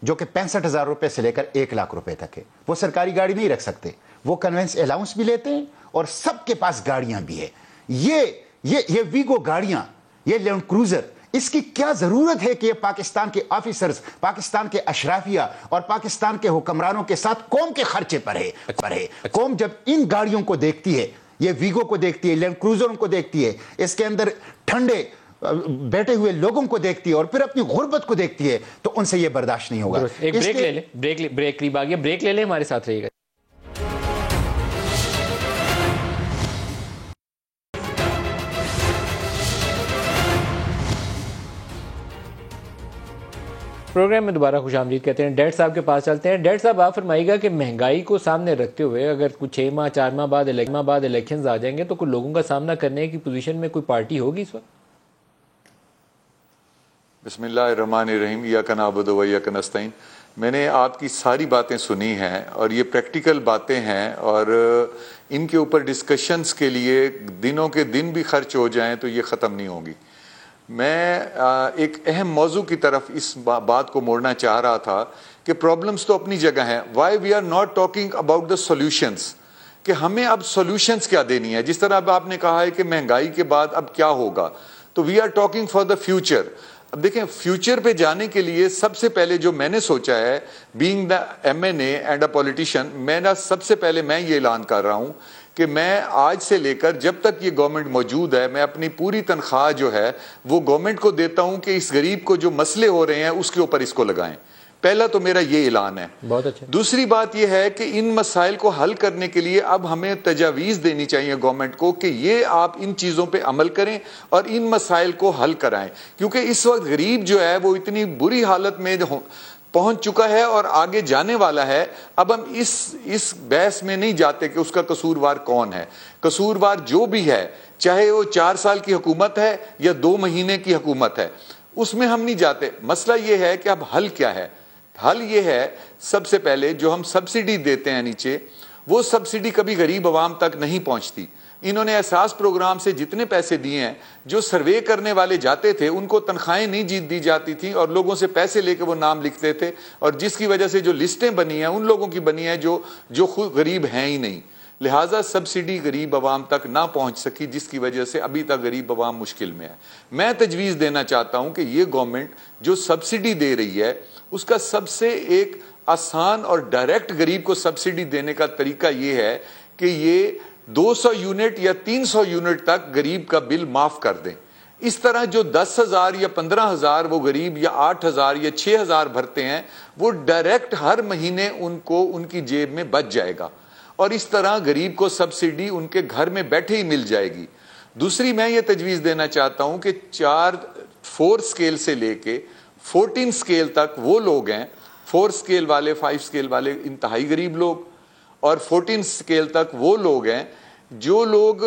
جو کہ 65,000 روپے سے لے کر 1 لاکھ روپے تک ہے. وہ سرکاری گاڑی نہیں رکھ سکتے, وہ کنوینس الاؤنس بھی لیتے ہیں اور سب کے پاس گاڑیاں بھی ہے. یہ ویگو گاڑیاں, یہ لینڈ کروزر, اس کی کیا ضرورت ہے کہ یہ پاکستان کے آفیسرز, پاکستان کے اشرافیہ اور پاکستان کے حکمرانوں کے ساتھ قوم کے خرچے پر ہے. قوم جب ان گاڑیوں کو دیکھتی ہے, یہ ویگو کو دیکھتی ہے, لینڈ کروزروں کو دیکھتی ہے, اس کے اندر ٹھنڈے بیٹھے ہوئے لوگوں کو دیکھتی ہے اور پھر اپنی غربت کو دیکھتی ہے, تو ان سے یہ برداشت نہیں ہوگا. ایک بریک لے لیں, بریک قریب آ گیا, بریک لے لیں, ہمارے ساتھ رہیے گا. پروگرام میں دوبارہ خوش آمدید کہتے ہیں. ڈیڈ صاحب کے پاس چلتے ہیں. ڈیڈ صاحب آپ فرمائیے گا کہ مہنگائی کو سامنے رکھتے ہوئے اگر کچھ 6 ماہ 4 ماہ بعد الیکشنز آ جائیں گے تو کوئی لوگوں کا سامنا کرنے کی پوزیشن میں کوئی پارٹی ہوگی اس وقت؟ بسم اللہ الرحمن الرحیم. ایاک نعبد و ایاک نستعین. میں نے آپ کی ساری باتیں سنی ہیں اور یہ پریکٹیکل باتیں ہیں, اور ان کے اوپر ڈسکشنز کے لیے دنوں کے دن بھی خرچ ہو جائیں تو یہ ختم نہیں ہوگی. میں ایک اہم موضوع کی طرف اس بات کو موڑنا چاہ رہا تھا کہ پرابلمز تو اپنی جگہ ہیں. Why we are not talking about the solutions, کہ ہمیں اب سولوشنز کیا دینی ہے. جس طرح اب آپ نے کہا ہے کہ مہنگائی کے بعد اب کیا ہوگا, تو we are talking for the future. اب دیکھیں, فیوچر پہ جانے کے لیے سب سے پہلے جو میں نے سوچا ہے, being the M N A and a politician, سب سے پہلے میں یہ اعلان کر رہا ہوں کہ میں آج سے لے کر جب تک یہ گورنمنٹ موجود ہے, میں اپنی پوری تنخواہ جو ہے وہ گورنمنٹ کو دیتا ہوں کہ اس غریب کو جو مسئلے ہو رہے ہیں اس کے اوپر اس کو لگائیں. پہلا تو میرا یہ اعلان ہے. بہت اچھا. دوسری بات یہ ہے کہ ان مسائل کو حل کرنے کے لیے اب ہمیں تجاویز دینی چاہیے گورنمنٹ کو کہ یہ آپ ان چیزوں پہ عمل کریں اور ان مسائل کو حل کرائیں, کیونکہ اس وقت غریب جو ہے وہ اتنی بری حالت میں پہنچ چکا ہے اور آگے جانے والا ہے. اب ہم اس بحث میں نہیں جاتے کہ اس کا قصوروار کون ہے. قصوروار جو بھی ہے, چاہے وہ 4 سال کی حکومت ہے یا 2 مہینے کی حکومت ہے, اس میں ہم نہیں جاتے. مسئلہ یہ ہے کہ اب حل کیا ہے. حل یہ ہے, سب سے پہلے جو ہم سبسڈی دیتے ہیں نیچے, وہ سبسڈی کبھی غریب عوام تک نہیں پہنچتی. انہوں نے احساس پروگرام سے جتنے پیسے دیے ہیں, جو سروے کرنے والے جاتے تھے ان کو تنخواہیں نہیں جیت دی جاتی تھیں اور لوگوں سے پیسے لے کے وہ نام لکھتے تھے, اور جس کی وجہ سے جو لسٹیں بنی ہیں ان لوگوں کی بنی ہیں جو خود غریب ہیں ہی نہیں. لہٰذا سبسڈی غریب عوام تک نہ پہنچ سکی, جس کی وجہ سے ابھی تک غریب عوام مشکل میں ہے. میں تجویز دینا چاہتا ہوں کہ یہ گورنمنٹ جو سبسڈی دے رہی ہے اس کا سب سے ایک آسان اور ڈائریکٹ غریب کو سبسڈی دینے کا طریقہ یہ ہے کہ یہ 200 یونٹ یا 300 یونٹ تک غریب کا بل معاف کر دیں. اس طرح جو 10,000 یا 15,000 وہ غریب یا 8,000 یا 6,000 بھرتے ہیں, وہ ڈائریکٹ ہر مہینے ان کو ان کی جیب میں بچ جائے گا, اور اس طرح غریب کو سبسڈی ان کے گھر میں بیٹھے ہی مل جائے گی. دوسری میں یہ تجویز دینا چاہتا ہوں کہ 4 سکیل سے لے کے 14 سکیل تک وہ لوگ ہیں 4 اسکیل والے 5 اسکیل والے انتہائی غریب لوگ، اور 14 اسکیل تک وہ لوگ ہیں جو لوگ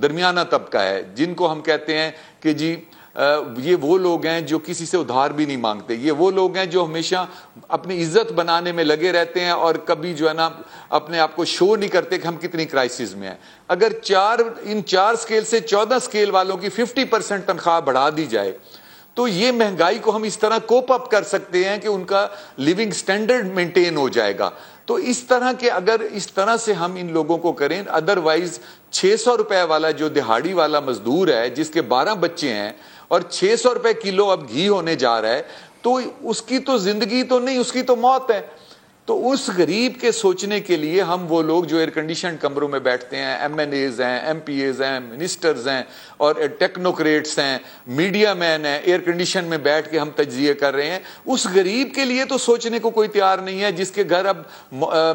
درمیانہ طبقہ ہے، جن کو ہم کہتے ہیں کہ جی یہ وہ لوگ ہیں جو کسی سے ادھار بھی نہیں مانگتے، یہ وہ لوگ ہیں جو ہمیشہ اپنی عزت بنانے میں لگے رہتے ہیں اور کبھی جو ہے نا اپنے آپ کو شو نہیں کرتے کہ ہم کتنی کرائسس میں ہیں۔ اگر ان 4 اسکیل سے 14 اسکیل والوں کی 50% تنخواہ بڑھا دی جائے تو یہ مہنگائی کو ہم اس طرح کوپ اپ کر سکتے ہیں کہ ان کا لیونگ سٹینڈرڈ مینٹین ہو جائے گا۔ تو اس طرح کے اگر اس طرح سے ہم ان لوگوں کو کریں، ادروائز 600 روپے والا جو دہاڑی والا مزدور ہے جس کے 12 بچے ہیں اور 600 روپے کلو اب گھی ہونے جا رہا ہے، تو اس کی تو زندگی تو نہیں، اس کی تو موت ہے۔ تو اس غریب کے سوچنے کے لیے ہم وہ لوگ جو ایئر کنڈیشن کمروں میں بیٹھتے ہیں، ایم این ایز ہیں، ایم پی ایز ہیں، منسٹرز ہیں اور ٹیکنوکریٹس ہیں، میڈیا مین ہیں، ایئر کنڈیشن میں بیٹھ کے ہم تجزیے کر رہے ہیں، اس غریب کے لیے تو سوچنے کو کوئی تیار نہیں ہے جس کے گھر اب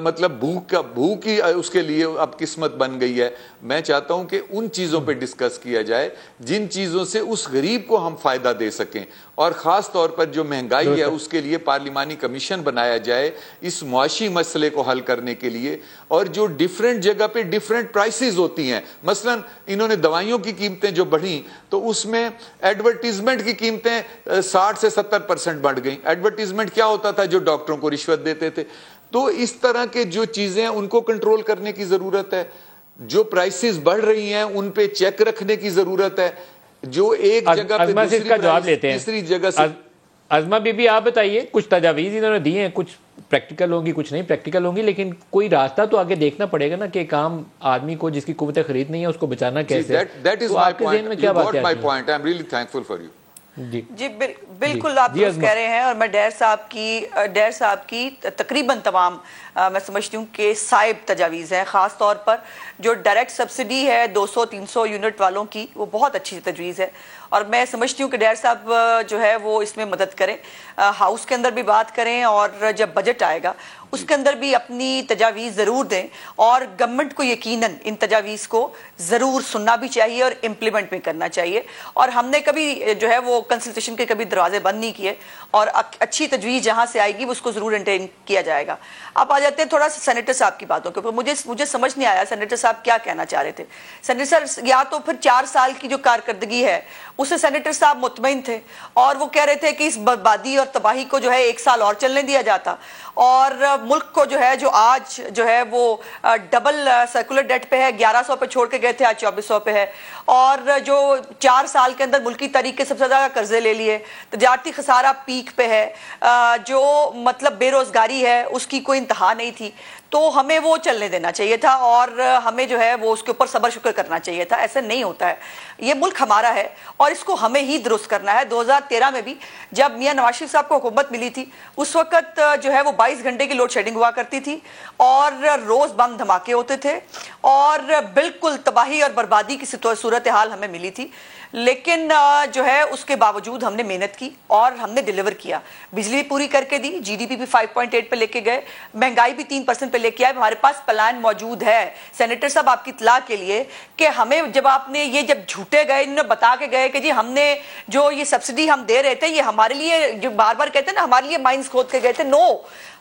مطلب بھوک ہی اس کے لیے اب قسمت بن گئی ہے۔ میں چاہتا ہوں کہ ان چیزوں پہ ڈسکس کیا جائے جن چیزوں سے اس غریب کو ہم فائدہ دے سکیں، اور خاص طور پر جو مہنگائی ہے اس کے لیے پارلیمانی کمیشن بنایا جائے اس معاشی مسئلے کو حل کرنے کے لیے، اور جو ڈیفرنٹ جگہ پہ ڈیفرنٹ پرائسز ہوتی ہیں، مثلا انہوں نے دوائیوں کی قیمتیں جو بڑھیں تو اس میں ایڈورٹیزمنٹ کی قیمتیں 60 سے 70% بڑھ گئیں۔ ایڈورٹیزمنٹ کیا ہوتا تھا؟ جو ڈاکٹروں کو رشوت دیتے تھے۔ تو اس طرح کے جو چیزیں ہیں ان کو کنٹرول کرنے کی ضرورت ہے، جو پرائسز بڑھ رہی ہیں ان پہ چیک رکھنے کی ضرورت ہے، جو ایک جگہ پہ دوسری جگہ سے۔ عظمہ بی بی آپ بتائیے، کچھ تجاویز انہوں نے دی ہیں، کچھ پریکٹیکل ہوں گی کچھ نہیں پریکٹیکل ہوں گی، لیکن کوئی راستہ تو آگے دیکھنا پڑے گا نا کہ ایک عام آدمی کو جس کی قوت خرید نہیں ہے اس کو بچانا کیسے؟ تو آپ کے ذہن میں کیا بات ہے؟ جی بالکل آپ درست کہہ رہے ہیں، اور میں ڈیر صاحب کی تقریباً تمام میں سمجھتی ہوں کہ صائب تجاویز ہیں، خاص طور پر جو ڈائریکٹ سبسڈی ہے 200-300 یونٹ والوں کی، وہ بہت اچھی تجویز ہے، اور میں سمجھتی ہوں کہ ڈیر صاحب جو ہے وہ اس میں مدد کریں، ہاؤس کے اندر بھی بات کریں، اور جب بجٹ آئے گا اس کے اندر بھی اپنی تجاویز ضرور دیں، اور گورنمنٹ کو یقیناً ان تجاویز کو ضرور سننا بھی چاہیے اور امپلیمنٹ بھی کرنا چاہیے، اور ہم نے کبھی جو ہے وہ کنسلٹیشن کے کبھی دروازے بند نہیں کیے، اور اچھی تجویز جہاں سے آئے گی اس کو ضرور انٹرٹین کیا جائے گا۔ اب آ جاتے ہیں تھوڑا سا سینیٹر صاحب کی باتوں کے اوپر۔ مجھے سمجھ نہیں آیا سینیٹر صاحب کیا کہنا چاہ رہے تھے۔ سینیٹر صاحب یا تو پھر 4 سال کی جو کارکردگی ہے اسے سینیٹر صاحب مطمئن تھے، اور وہ کہہ رہے تھے کہ اس بربادی اور تباہی کو جو ہے 1 سال اور چلنے دیا جاتا، اور ملک کو جو ہے جو آج جو ہے وہ ڈبل سرکولر ڈیٹ پہ ہے، 1100 پہ چھوڑ کے گئے تھے، آج 2400 پہ ہے، اور جو 4 سال کے اندر ملکی تاریخ کے سب سے زیادہ قرضے لے لیے، تجارتی خسارہ پیک پہ ہے، جو مطلب بے روزگاری ہے اس کی کوئی انتہا نہیں تھی، تو ہمیں وہ چلنے دینا چاہیے تھا، اور ہمیں جو ہے وہ اس کے اوپر صبر شکر کرنا چاہیے تھا۔ ایسا نہیں ہوتا ہے، یہ ملک ہمارا ہے اور اس کو ہمیں ہی درست کرنا ہے۔ 2013 میں بھی جب میاں نواز شریف صاحب کو حکومت ملی تھی اس وقت جو ہے وہ 22 گھنٹے کی لوڈ شیڈنگ ہوا کرتی تھی، اور روز بم دھماکے ہوتے تھے، اور بالکل تباہی اور بربادی کی صورتحال ہمیں ملی تھی، لیکن جو ہے اس کے باوجود ہم نے محنت کی اور ہم نے ڈیلیور کیا، بجلی پوری کر کے دی، جی ڈی پی بھی 5.8 پہ لے کے گئے، مہنگائی بھی 3% پہ لے کے آئے۔ ہمارے پاس پلان موجود ہے سینیٹر صاحب آپ کی اطلاع کے لیے کہ ہمیں جب آپ نے یہ جب جھوٹے گئے، انہوں نے بتا کے گئے کہ جی ہم نے جو یہ سبسڈی ہم دے رہے تھے یہ ہمارے لیے، جو بار بار کہتے ہیں نا ہمارے لیے مائنز کھود کے گئے تھے، نو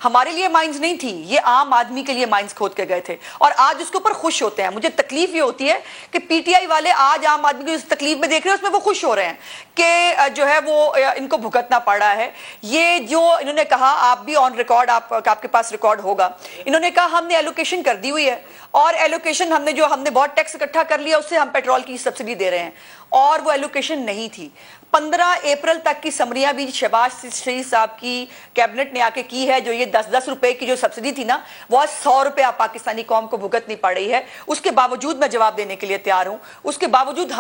ہمارے لیے مائنز نہیں تھی، یہ عام آدمی کے لیے مائنز کھود کے گئے تھے، اور آج اس کے اوپر خوش ہوتے ہیں۔ مجھے تکلیف یہ ہوتی ہے کہ پی ٹی آئی والے آج عام آدمی کی اس تکلیف میں دیکھ رہے ہیں اس میں وہ خوش ہو رہے ہیں کہ جو ہے وہ ان کو بھگتنا پڑ رہا ہے۔ یہ جو انہوں نے کہا، آپ بھی آن ریکارڈ، آپ کے پاس ریکارڈ ہوگا، انہوں نے کہا ہم نے ایلوکیشن کر دی ہوئی ہے، اور ایلوکیشن ہم نے بہت ٹیکس اکٹھا کر لیا، اس سے ہم پیٹرول کی سبسڈی دے رہے ہیں، اور وہ ایلوکیشن نہیں تھی۔ 15 اپریل تک کی سمریاں بھی شہباز شریف صاحب کی کیبنٹ نے آ کے کی ہے، جو یہ 10-10 روپے کی جو سبسڈی تھی نا وہ آج 100 روپے پاکستانی قوم کو بھگتنی پڑ رہی ہے۔ اس کے باوجود میں جواب دینے کے لیے تیار ہوں، اس کے باوجود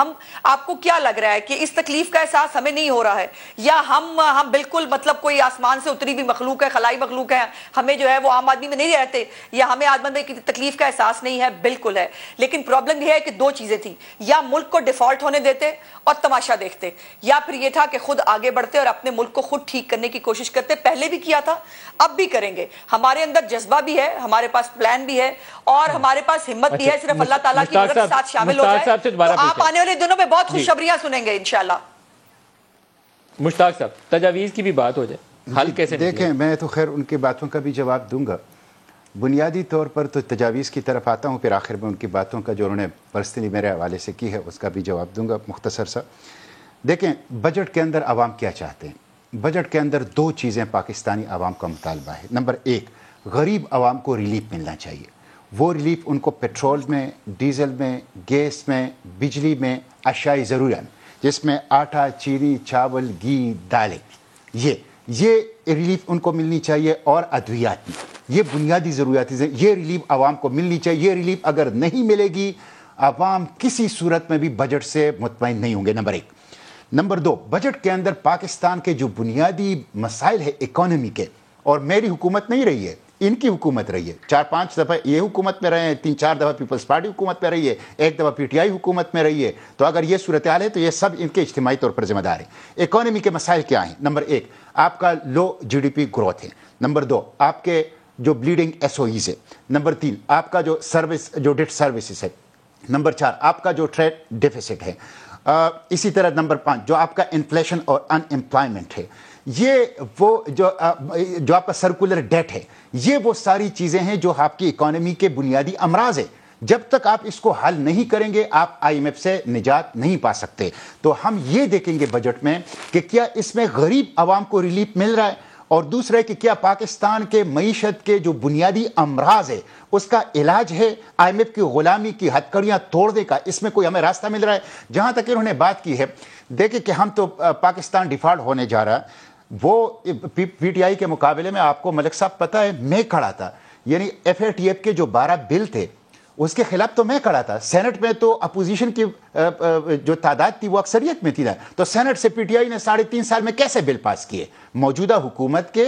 آپ کو کیا لگ رہا ہے کہ اس تکلیف کا احساس ہمیں نہیں ہو رہا ہے، یا ہم بالکل مطلب کوئی آسمان سے اتری بھی مخلوق ہے، خلائی مخلوق ہے، ہمیں جو ہے وہ عام آدمی میں نہیں رہتے، یا ہمیں آدمی میں تکلیف کا احساس نہیں ہے؟ بالکل ہے، لیکن پرابلم یہ ہے کہ 2 چیزیں تھیں، یا ملک کو ڈیفالٹ ہونے دیتے اور تماشا دیکھتے، یا پھر یہ تھا کہ خود آگے بڑھتے اور اپنے ملک کو خود ٹھیک کرنے کی کوشش کرتے۔ پہلے بھی کیا تھا، اب بھی کریں گے، ہمارے اندر جذبہ بھی ہے، ہمارے پاس پلان بھی ہے، اور ہمارے پاس ہمت بھی ہے، صرف اللہ تعالیٰ کی مدد کے ساتھ شامل ہو جائے تو آپ آنے والے دنوں میں بہت خوشخبریاں سنیں گے انشاءاللہ۔ مشتاق صاحب، تجاویز کی بھی بات ہو جائے۔ حل کیسے دیکھیں میں تو خیر ان کی باتوں کا بھی جواب دوں گا. بنیادی طور پر تو تجاویز کی طرف آتا ہوں, پھر آخر میں ان کی باتوں کا جو انہوں نے پرسنلی میرے حوالے سے کی ہے اس کا بھی جواب دوں گا مختصر سا. دیکھیں بجٹ کے اندر عوام کیا چاہتے ہیں. بجٹ کے اندر دو چیزیں پاکستانی عوام کا مطالبہ ہے. نمبر ایک, غریب عوام کو ریلیف ملنا چاہیے. وہ ریلیف ان کو پیٹرول میں, ڈیزل میں, گیس میں, بجلی میں, اشیاء ضروریات جس میں آٹا, چینی, چاول, گھی, دالیں, یہ ریلیف ان کو ملنی چاہیے. اور ادویات میں, یہ بنیادی ضروریات ہیں, یہ ریلیف عوام کو ملنی چاہیے. یہ ریلیف اگر نہیں ملے گی عوام کسی صورت میں بھی بجٹ سے مطمئن نہیں ہوں گے. نمبر ایک. نمبر دو, بجٹ کے اندر پاکستان کے جو بنیادی مسائل ہے اکانومی کے, اور میری حکومت نہیں رہی ہے, ان کی حکومت رہی ہے. 4-5 دفعہ یہ حکومت میں رہے ہیں, 3-4 دفعہ پیپلز پارٹی حکومت میں رہی ہے, 1 دفعہ پی ٹی آئی حکومت میں رہی ہے. تو اگر یہ صورتحال ہے تو یہ سب ان کے اجتماعی طور پر ذمہ دار ہیں. اکانومی کے مسائل کیا ہیں؟ نمبر ایک, آپ کا لو جی ڈی پی گروتھ ہے. نمبر دو, آپ کے جو بلیڈنگ ایس او ایز ہے. نمبر تین, آپ کا جو ڈیٹ سروسز ہے. نمبر چار, آپ کا جو ٹریڈ ڈیفیسٹ ہے. اسی طرح نمبر 5 جو آپ کا انفلیشن اور ان امپلائمنٹ ہے. یہ وہ جو آپ کا سرکولر ڈیٹ ہے, یہ وہ ساری چیزیں ہیں جو آپ کی اکانومی کے بنیادی امراض ہے. جب تک آپ اس کو حل نہیں کریں گے آپ آئی ایم ایف سے نجات نہیں پا سکتے. تو ہم یہ دیکھیں گے بجٹ میں کہ کیا اس میں غریب عوام کو ریلیف مل رہا ہے, اور دوسرا ہے کہ کیا پاکستان کے معیشت کے جو بنیادی امراض ہے اس کا علاج ہے, آئی ایم ایف کی غلامی کی ہتھکڑیاں توڑنے کا, اس میں کوئی ہمیں راستہ مل رہا ہے. جہاں تک انہوں نے بات کی ہے, دیکھیں کہ ہم تو پاکستان ڈیفالٹ ہونے جا رہا ہے. وہ پی ٹی آئی کے مقابلے میں آپ کو ملک صاحب پتہ ہے میں کھڑا تھا, یعنی ایف اے ٹی ایف کے جو 12 بل تھے اس کے خلاف تو میں کھڑا تھا. سینٹ میں تو اپوزیشن کی جو تعداد تھی وہ اکثریت میں تھی نا, تو سینٹ سے پی ٹی آئی نے 3.5 سال میں کیسے بل پاس کیے؟ موجودہ حکومت کے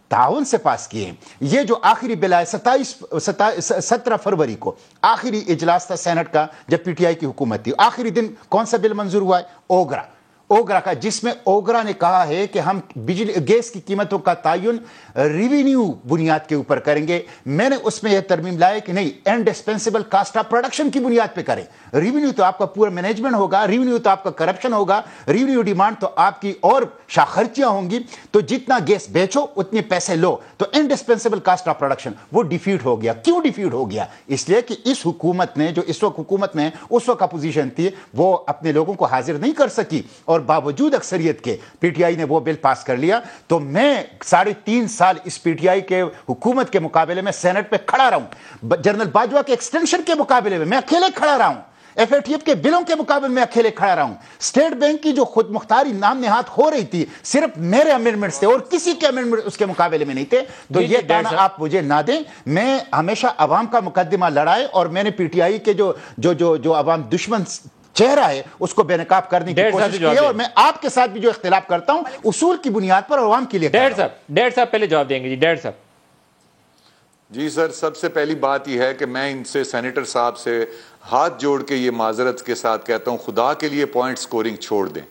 تعاون سے پاس کیے ہیں. یہ جو آخری بل آئے 17 فروری کو آخری اجلاس تھا سینٹ کا جب پی ٹی آئی کی حکومت تھی, آخری دن کون سا بل منظور ہوا ہے؟ اوگرا کا, جس میں اوگرا نے کہا ہے کہ ہم گیس کی قیمتوں کا تعین ریونیو بنیاد کے اوپر کریں گے. میں نے اس میں یہ ترمیم لایا کہ نہیں, انڈسپینسیبل کاسٹ آف پروڈکشن کی بنیاد پہ کریں. ریونیو تو آپ کا پورا مینجمنٹ ہوگا, ریونیو تو آپ کا کرپشن ہوگا, ریونیو ڈیمانڈ تو آپ کی اور شاخرچیاں ہوں گی. تو جتنا گیس بیچو اتنے پیسے لو. تو انڈسپینسیبل کاسٹ آف پروڈکشن وہ ڈیفیٹ ہو گیا. کیوں ڈیفیٹ ہو گیا؟ اس لیے کہ اس حکومت نے, جو اس وقت حکومت میں اس وقت اپوزیشن تھی, وہ اپنے لوگوں کو حاضر نہیں کر سکی, اور باوجود اکثریت کے پی ٹی آئی نے وہ بل پاس کر لیا. تو میں 3.5 سال اس پی ٹی آئی کے حکومت کے مقابلے میں سینٹ پہ کھڑا رہا ہوں. جنرل باجوہ کے ایکسٹینشن کے مقابلے میں اکیلے کھڑا رہا ہوں. ایف اے ٹی ایف کے بلوں کے مقابلے میں اکیلے کھڑا رہا ہوں. اسٹیٹ بینک کی جو خود مختاری نام نہاد ہو رہی تھی صرف میرے امینڈمنٹس تھے اور کسی کے امینڈمنٹ اس کے مقابلے میں نہیں تھے. تو یہ تانا آپ مجھے نہ دیں. میں ہمیشہ عوام کا مقدمہ لڑائے, اور میں نے پی ٹی آئی کے جو عوام دشمن چہرہ ہے اس کو بے نقاب کرنے کی کوشش کی ہے, اور میں آپ کے ساتھ بھی جو اختلاف کرتا ہوں اصول کی بنیاد پر عوام کے لیے. ڈیڑھ صاحب پہلے جواب دیں گے. جی ڈیڑھ صاحب. جی سر, سب سے پہلی بات یہ ہے کہ میں ان سے سینیٹر صاحب سے ہاتھ جوڑ کے یہ معذرت کے ساتھ کہتا ہوں, خدا کے لیے پوائنٹ سکورنگ چھوڑ دیں.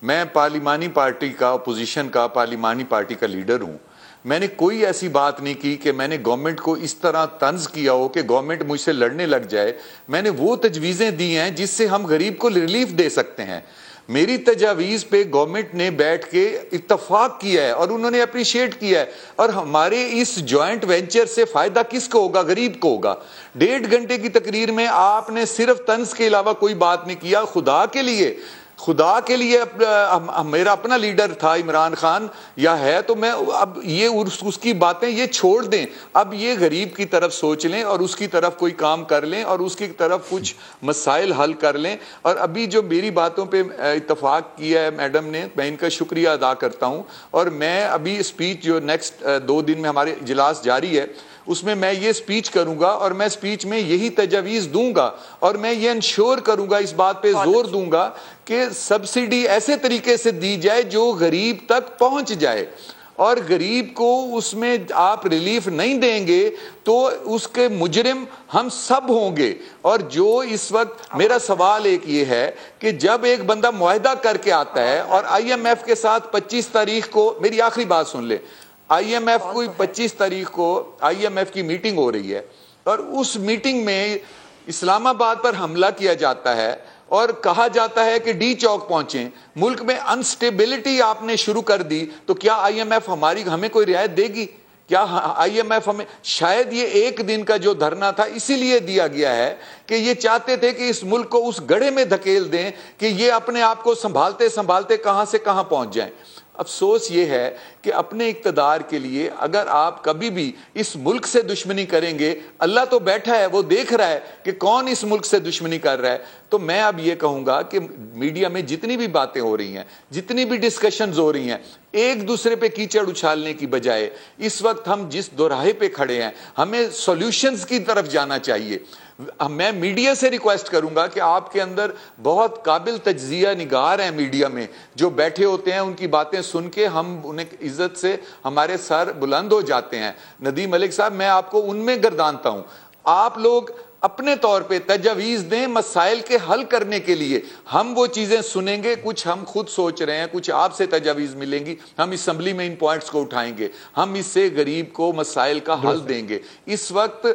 میں پارلیمانی پارٹی کا, اپوزیشن کا پارلیمانی پارٹی کا لیڈر ہوں. میں نے کوئی ایسی بات نہیں کی کہ میں نے گورنمنٹ کو اس طرح طنز کیا ہو کہ گورنمنٹ مجھ سے لڑنے لگ جائے. میں نے وہ تجویزیں دی ہیں جس سے ہم غریب کو ریلیف دے سکتے ہیں. میری تجاویز پہ گورنمنٹ نے بیٹھ کے اتفاق کیا ہے اور انہوں نے اپریشیٹ کیا ہے, اور ہمارے اس جوائنٹ وینچر سے فائدہ کس کو ہوگا؟ غریب کو ہوگا. 1.5 گھنٹے کی تقریر میں آپ نے صرف طنز کے علاوہ کوئی بات نہیں کیا. خدا کے لیے میرا اپنا لیڈر تھا عمران خان, یا ہے, تو میں اب یہ اس کی باتیں یہ چھوڑ دیں. اب یہ غریب کی طرف سوچ لیں اور اس کی طرف کوئی کام کر لیں اور اس کی طرف کچھ مسائل حل کر لیں. اور ابھی جو میری باتوں پہ اتفاق کیا ہے میڈم نے, میں ان کا شکریہ ادا کرتا ہوں. اور میں ابھی اسپیچ جو نیکسٹ 2 دن میں ہمارے اجلاس جاری ہے اس میں یہ اسپیچ کروں گا, اور میں اسپیچ میں یہی تجاویز دوں گا, اور میں یہ انشور کروں گا, اس بات پہ زور دوں گا کہ سبسڈی ایسے طریقے سے دی جائے جو غریب تک پہنچ جائے. اور غریب کو اس میں آپ ریلیف نہیں دیں گے تو اس کے مجرم ہم سب ہوں گے. اور جو اس وقت میرا سوال ایک یہ ہے کہ جب ایک بندہ معاہدہ کر کے آتا ہے, اور آئی ایم ایف کے ساتھ 25 تاریخ کو, میری آخری بات سن لیں, آئی ایم ایف کو 25 تاریخ کو آئی ایم ایف کی میٹنگ ہو رہی ہے, اور اس میٹنگ میں اسلام آباد پر حملہ کیا جاتا ہے, اور کہا جاتا ہے کہ ڈی چوک پہنچیں, ملک میں انسٹیبلٹی آپ نے شروع کر دی, تو کیا آئی ایم ایف ہمیں کوئی رعایت دے گی؟ کیا آئی ایم ایف ہمیں, شاید یہ ایک دن کا جو دھرنا تھا اسی لیے دیا گیا ہے کہ یہ چاہتے تھے کہ اس ملک کو اس گڑھے میں دھکیل دیں کہ یہ اپنے آپ کو سنبھالتے سنبھالتے کہاں سے کہاں پہنچ جائیں. افسوس یہ ہے کہ اپنے اقتدار کے لیے اگر آپ کبھی بھی اس ملک سے دشمنی کریں گے, اللہ تو بیٹھا ہے, وہ دیکھ رہا ہے کہ کون اس ملک سے دشمنی کر رہا ہے. تو میں اب یہ کہوں گا کہ میڈیا میں جتنی بھی باتیں ہو رہی ہیں, جتنی بھی ڈسکشنز ہو رہی ہیں, ایک دوسرے پہ کیچڑ اچھالنے کی بجائے اس وقت ہم جس دوراہے پہ کھڑے ہیں ہمیں سولوشنز کی طرف جانا چاہیے. میں میڈیا سے ریکویسٹ کروں گا کہ آپ کے اندر بہت قابل تجزیہ نگار ہیں میڈیا میں, جو بیٹھے ہوتے ہیں, ان کی باتیں سن کے ہم انہیں عزت سے ہمارے سر بلند ہو جاتے ہیں. ندیم ملک صاحب, میں آپ کو ان میں گردانتا ہوں. آپ لوگ اپنے طور پہ تجاویز دیں مسائل کے حل کرنے کے لیے. ہم وہ چیزیں سنیں گے, کچھ ہم خود سوچ رہے ہیں, کچھ آپ سے تجاویز ملیں گی, ہم اسمبلی میں ان پوائنٹس کو اٹھائیں گے, ہم اس سے غریب کو مسائل کا حل دیں گے. اس وقت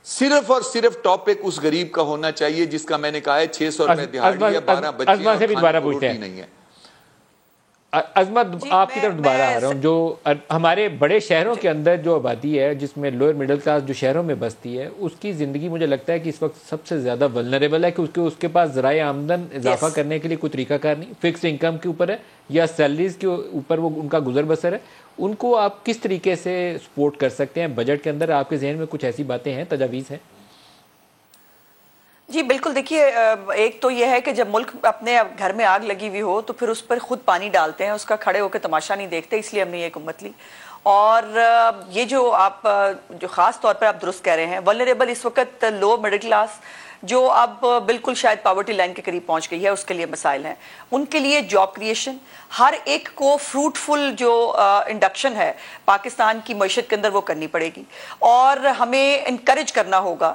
صرف اور صرف ٹاپک اس غریب کا ہونا چاہیے جس کا میں نے کہا ہے 600 روپے دہاڑی یا 12 بچے نہیں ہے. عظمت, آپ کی طرف دوبارہ آ رہا ہوں. جو ہمارے بڑے شہروں کے اندر جو آبادی ہے, جس میں لوئر مڈل کلاس جو شہروں میں بستی ہے, اس کی زندگی مجھے لگتا ہے کہ اس وقت سب سے زیادہ ولنریبل ہے, کہ اس کے پاس ذرائع آمدن اضافہ کرنے کے لیے کوئی طریقہ کار نہیں, فکسڈ انکم کے اوپر ہے یا سیلریز کے اوپر وہ ان کا گزر بسر ہے. ان کو آپ کس طریقے سے سپورٹ کر سکتے ہیں بجٹ کے اندر؟ آپ کے ذہن میں کچھ ایسی باتیں ہیں, تجاویز ہیں؟ جی بالکل. دیکھیے, ایک تو یہ ہے کہ جب ملک اپنے گھر میں آگ لگی ہوئی ہو تو پھر اس پر خود پانی ڈالتے ہیں, اس کا کھڑے ہو کے تماشا نہیں دیکھتے, اس لیے ہم نے یہ حکومت لی. اور یہ جو آپ جو خاص طور پر آپ درست کہہ رہے ہیں, ولنریبل اس وقت لو مڈل کلاس جو اب بالکل شاید پاورٹی لائن کے قریب پہنچ گئی ہے, اس کے لیے مسائل ہیں. ان کے لیے جاب کریشن, ہر ایک کو فروٹفل جو انڈکشن ہے پاکستان کی معیشت کے اندر وہ کرنی پڑے گی, اور ہمیں انکریج کرنا ہوگا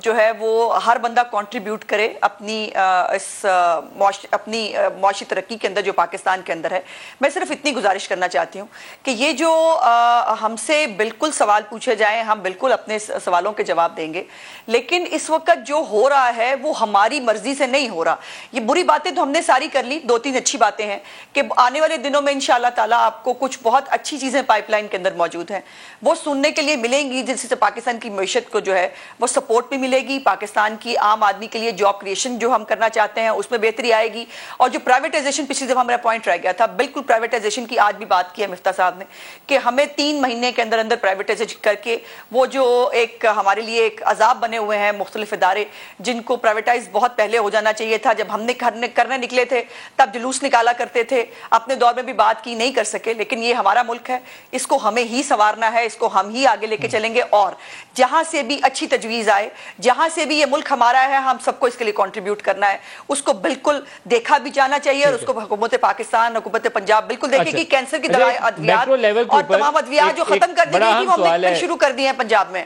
جو ہے وہ ہر بندہ کنٹریبیوٹ کرے اپنی معاشی ترقی کے اندر جو پاکستان کے اندر ہے. میں صرف اتنی گزارش کرنا چاہتی ہوں کہ یہ جو ہم سے بالکل سوال پوچھے جائیں, ہم بالکل اپنے سوالوں کے جواب دیں گے, لیکن اس وقت جو ہو رہا ہے وہ ہماری مرضی سے نہیں ہو رہا. یہ بری باتیں تو ہم نے ساری کر لی, 2-3 اچھی باتیں ہیں کہ آنے والے دنوں میں انشاءاللہ تعالیٰ آپ کو کچھ بہت اچھی چیزیں پائپ لائن کے اندر موجود ہیں, وہ سننے کے لیے ملیں گی, جس سے پاکستان کی معیشت کو جو ہے وہ سپورٹ بھی ملے گی, پاکستان کی عام آدمی کے لیے جاب کریشن جو ہم کرنا چاہتے ہیں اس میں بہتری آئے گی. اور جو پرائیویٹائزیشن, پچھلی دفعہ میرا پوائنٹ رہ گیا تھا, بالکل پرائیویٹائزیشن کی آج بھی بات کی ہے مفتاح صاحب نے کہ ہمیں 3 مہینے کے اندر پرائیویٹائزیشن کر کے وہ جو ایک ہمارے لیے ایک عذاب بنے ہوئے ہیں مختلف ادارے جن کو پرائیویٹائز بہت پہلے ہو جانا چاہیے تھا. جب ہم نے کرنے نکلے تھے تب جلوس نکالا کرتے تھے, اپنے دور میں بھی بات کی, نہیں کر سکے. لیکن یہ ہمارا ملک ہے, اس کو ہمیں ہی سنوارنا ہے, اس کو ہم ہی آگے لے کے چلیں گے, اور جہاں سے بھی اچھی تجویز آئے, جہاں سے بھی یہ ملک ہمارا ہے, ہم سب کو اس کے لیے کنٹریبیوٹ کرنا ہے. اس کو بالکل دیکھا بھی جانا چاہیے, اور اس کو حکومت پاکستان, حکومت پنجاب بالکل دیکھے کہ کینسر کی دوائی ادویات اور تمام ادویات جو ختم کر دی گئی تھی وہ ہم نے شروع کر دی ہیں پنجاب میں.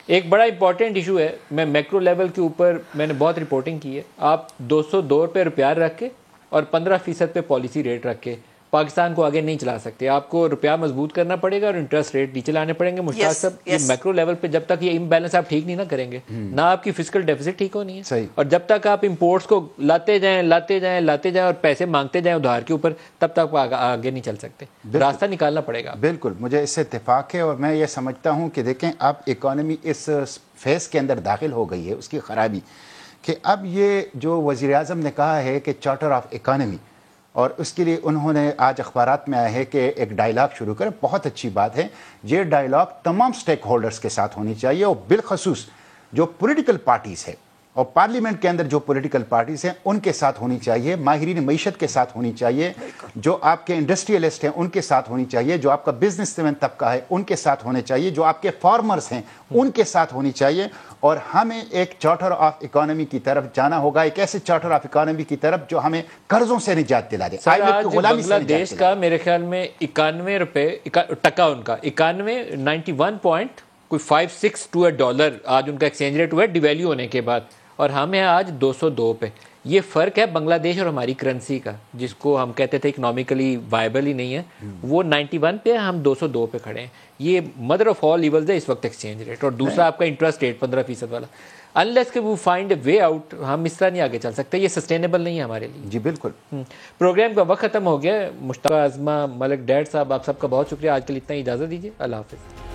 ایک بڑا امپورٹنٹ ایشو ہے, میں میکرو لیول کے اوپر میں نے بہت رپورٹنگ کی ہے. آپ 202 روپے روپیہ رکھ کے اور 15% پہ پالیسی ریٹ رکھ کے پاکستان کو آگے نہیں چلا سکتے. آپ کو روپیہ مضبوط کرنا پڑے گا اور انٹرسٹ ریٹ نیچے لانے پڑیں گے. مشتاق صاحب, یہ میکرو لیول پہ جب تک یہ امبیلنس آپ ٹھیک نہیں نہ کریں گے, نہ آپ کی فسکل ڈیفیسٹ ٹھیک ہونی ہے, اور جب تک آپ امپورٹس کو لاتے جائیں اور پیسے مانگتے جائیں ادھار کے اوپر, تب تک آگے نہیں چل سکتے. راستہ نکالنا پڑے گا. بالکل, مجھے اس سے اتفاق ہے, اور میں یہ سمجھتا ہوں کہ دیکھیں اب اکانومی اس فیز کے اندر داخل ہو گئی ہے, اس کی خرابی, کہ اب یہ جو وزیر اعظم نے کہا ہے کہ چارٹر آف اکانومی, اور اس کے لیے انہوں نے آج اخبارات میں آیا ہے کہ ایک ڈائلاگ شروع کریں. بہت اچھی بات ہے. یہ ڈائلاگ تمام سٹیک ہولڈرز کے ساتھ ہونی چاہیے, اور بالخصوص جو پولیٹیکل پارٹیز ہے اور پارلیمنٹ کے اندر جو پولیٹیکل پارٹیز ہیں ان کے ساتھ ہونی چاہیے, ماہرین معیشت کے ساتھ ہونی چاہیے, جو آپ کے انڈسٹریلسٹ ہیں ان کے ساتھ ہونی چاہیے, جو آپ کا بزنس مین طبقہ ہے ان کے ساتھ ہونے چاہیے, جو آپ کے فارمرز ہیں ان کے ساتھ ہونی چاہیے. اور ہمیں ایک چارٹر آف اکانومی کی طرف جانا ہوگا, ایک ایسے چارٹر آف اکانومی کی طرف جو ہمیں قرضوں سے نجات دلا دے. بنگلہ دیش کا میرے خیال میں 91 روپے ٹکا, ان کا 91.56 ٹو $1 آج ان کا ایکسچینج ریٹ ہوا ہے ڈیویلیو ہونے کے بعد, اور ہم ہیں آج 202 پہ. یہ فرق ہے بنگلہ دیش اور ہماری کرنسی کا, جس کو ہم کہتے تھے اکنامیکلی وائبل ہی نہیں ہے, وہ 91 پہ, ہم 202 پہ کھڑے ہیں. یہ مدر آف آل ایولز ہے اس وقت ایکسچینج ریٹ. اور دوسرا آپ کا انٹرسٹ ریٹ 15% والا. unless کہ وہ find a way out, ہم اس طرح نہیں آگے چل سکتے, یہ سسٹینیبل نہیں ہے ہمارے لیے. جی بالکل. پروگرام کا وقت ختم ہو گیا. مشتاق، عظمہ، ملک، ڈیڈ صاحب، آپ سب کا بہت شکریہ. آج کے لیے اتنا ہی اجازت دیجیے. اللہ حافظ.